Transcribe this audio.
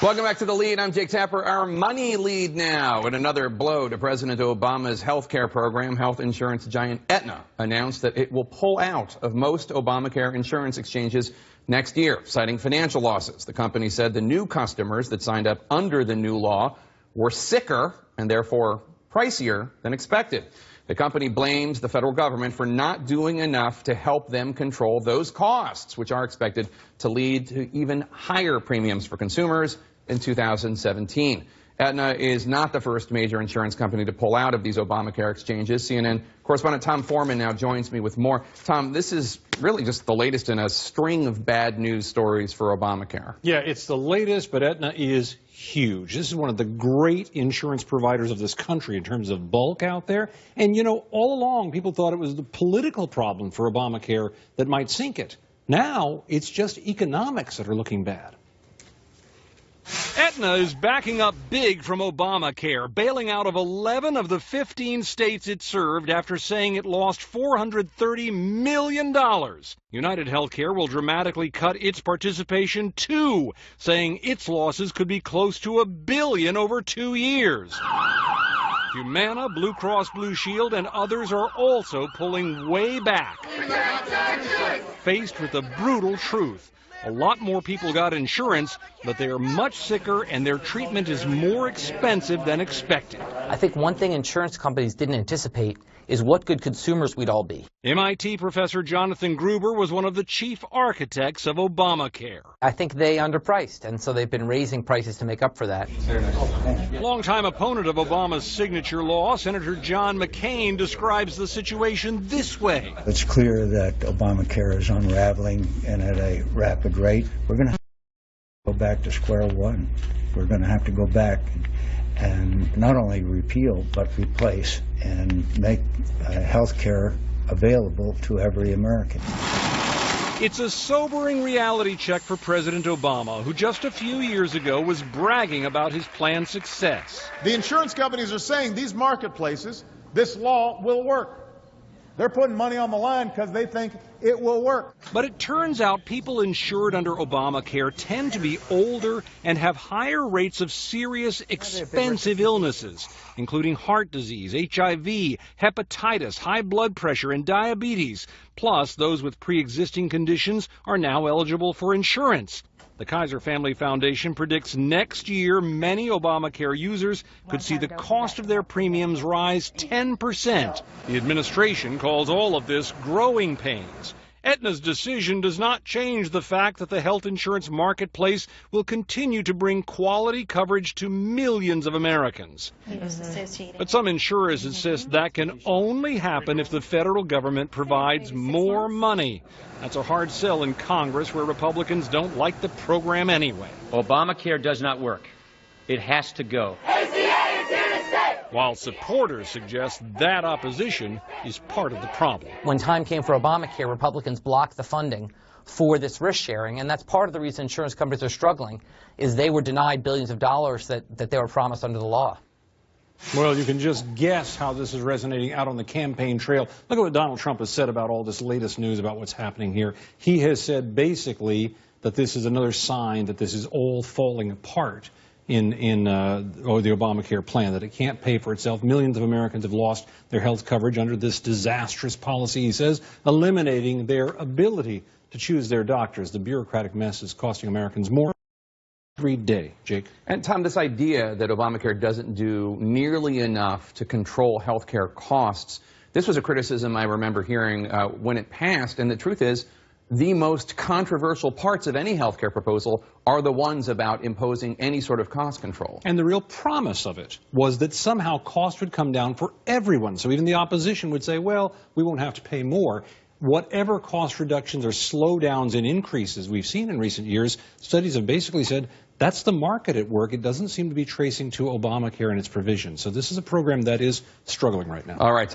Welcome back to The Lead. I'm Jake Tapper. Our money lead now. And another blow to President Obama's health care program. Health insurance giant Aetna announced that it will pull out of most Obamacare insurance exchanges next year, citing financial losses. The company said the new customers that signed up under the new law were sicker and therefore pricier than expected. The company blames the federal government for not doing enough to help them control those costs, which are expected to lead to even higher premiums for consumers in 2017. Aetna is not the first major insurance company to pull out of these Obamacare exchanges. CNN correspondent Tom Foreman now joins me with more. Tom, this is really just the latest in a string of bad news stories for Obamacare. Yeah, it's the latest, but Aetna is huge. This is one of the great insurance providers of this country in terms of bulk out there. And, you know, all along people thought it was the political problem for Obamacare that might sink it. Now it's just economics that are looking bad. Aetna is backing up big from Obamacare, bailing out of 11 of the 15 states it served after saying it lost $430 million. United Healthcare will dramatically cut its participation too, saying its losses could be close to $1 billion over 2 years. Humana, Blue Cross Blue Shield, and others are also pulling way back, faced with the brutal truth. A lot more people got insurance, but they are much sicker and their treatment is more expensive than expected. I think one thing insurance companies didn't anticipate is what good consumers we'd all be. MIT professor Jonathan Gruber was one of the chief architects of Obamacare. I think they underpriced, and so they've been raising prices to make up for that. Longtime opponent of Obama's signature law, Senator John McCain describes the situation this way. It's clear that Obamacare is unraveling and at a rapid rate. We're going to go back to square one. We're going to have to go back and not only repeal but replace and make health care available to every American. It's a sobering reality check for President Obama, who just a few years ago was bragging about his plan's success. The insurance companies are saying these marketplaces, this law will work. They're putting money on the line because they think it will work. But it turns out people insured under Obamacare tend to be older and have higher rates of serious, expensive illnesses, including heart disease, HIV, hepatitis, high blood pressure, and diabetes. Plus, those with pre-existing conditions are now eligible for insurance. The Kaiser Family Foundation predicts next year many Obamacare users could see the cost of their premiums rise 10%. The administration calls all of this growing pains. Aetna's decision does not change the fact that the health insurance marketplace will continue to bring quality coverage to millions of Americans. But some insurers insist that can only happen if the federal government provides more money. That's a hard sell in Congress, where Republicans don't like the program anyway. Obamacare does not work. It has to go. While supporters suggest that opposition is part of the problem. When time came for Obamacare, Republicans blocked the funding for this risk sharing, and that's part of the reason insurance companies are struggling, is they were denied billions of dollars that they were promised under the law. Well, you can just guess how this is resonating out on the campaign trail. Look at what Donald Trump has said about all this latest news about what's happening here. He has said basically that this is another sign that this is all falling apart in the Obamacare plan, that it can't pay for itself. Millions of Americans have lost their health coverage under this disastrous policy, he says, eliminating their ability to choose their doctors. The bureaucratic mess is costing Americans more every day. Jake? And Tom, this idea that Obamacare doesn't do nearly enough to control health care costs, this was a criticism I remember hearing when it passed, and the truth is, the most controversial parts of any health care proposal are the ones about imposing any sort of cost control. And the real promise of it was that somehow costs would come down for everyone. So even the opposition would say, well, we won't have to pay more. Whatever cost reductions or slowdowns in increases we've seen in recent years, studies have basically said that's the market at work. It doesn't seem to be tracing to Obamacare and its provisions. So this is a program that is struggling right now. All right, Tom.